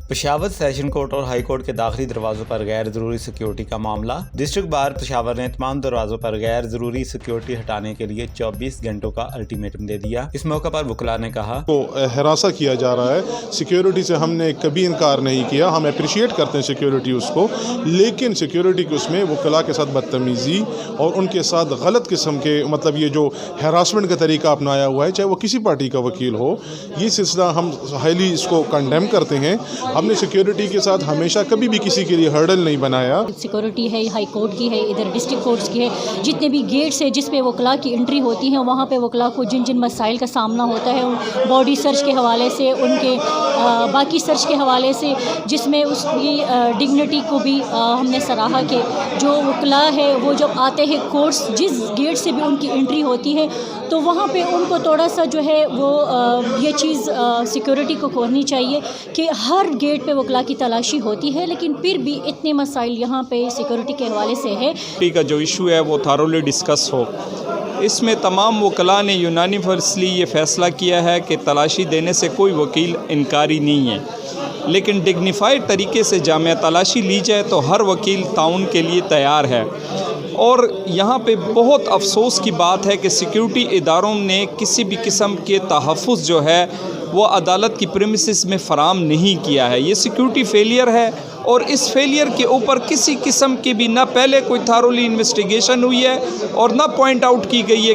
Peshawar session court اور high court کے داخلی دروازوں پر غیر ضروری سیکیورٹی کا معاملہ۔ ڈسٹرکٹ بار پشاور نے تمام دروازوں پر غیر ضروری سیکیورٹی ہٹانے کے لیے 24 گھنٹوں کا الٹیمیٹم دے دیا۔ اس موقع پر وکلاء نے کہا کو ہراساں کیا جا رہا ہے۔ سیکیورٹی سے ہم نے کبھی انکار نہیں کیا، ہم اپریشیٹ کرتے ہیں سیکیورٹی اس کو، لیکن سیکیورٹی کے اس میں وکلاء کے ساتھ بدتمیزی اور ان کے ساتھ غلط قسم کے یہ جو ہراسمنٹ کا طریقہ اپنایا ہوا ہے، چاہے وہ کسی پارٹی کا وکیل ہو، یہ سلسلہ ہم ہائیلی اس کو کنڈیم کرتے ہیں۔ ہم نے سیکیورٹی کے ساتھ ہمیشہ کبھی بھی کسی کے لیے ہرڈل نہیں بنایا۔ سیکیورٹی ہے، ہائی کورٹ کی ہے، ادھر ڈسٹرکٹ کورٹس کی ہے، جتنے بھی گیٹس ہیں جس پہ وکلاء کی انٹری ہوتی ہیں، وہاں پہ وکلاء کو جن جن مسائل کا سامنا ہوتا ہے، باڈی سرچ کے حوالے سے، ان کے باقی سرچ کے حوالے سے، جس میں اس کی ڈگنیٹی کو بھی ہم نے سراہا کہ جو وکلاء ہے وہ جب آتے ہیں کورٹس، جس گیٹ سے بھی ان کی انٹری ہوتی ہے تو وہاں پہ ان کو تھوڑا سا جو ہے وہ یہ چیز سیکیورٹی کو کرنی چاہیے کہ ہر گیٹ پہ وکلاء کی تلاشی ہوتی ہے، لیکن پھر بھی اتنے مسائل یہاں پہ سیکیورٹی کے حوالے سے ہے۔ کا جو ایشو ہے وہ تھارولی ڈسکس ہو۔ اس میں تمام وکلاء نے یونانیورسلی یہ فیصلہ کیا ہے کہ تلاشی دینے سے کوئی وکیل انکاری نہیں ہے، لیکن ڈگنیفائڈ طریقے سے جامع تلاشی لی جائے تو ہر وکیل تعاون کے لیے تیار ہے۔ اور یہاں پہ بہت افسوس کی بات ہے کہ سیکیورٹی اداروں نے کسی بھی قسم کے تحفظ جو ہے وہ عدالت کی پریمیسز میں فراہم نہیں کیا ہے۔ یہ سیکیورٹی فیلئر ہے، اور اس فیلئر کے اوپر کسی قسم کی بھی نہ پہلے کوئی تھارولی انویسٹیگیشن ہوئی ہے اور نہ پوائنٹ آؤٹ کی گئی ہے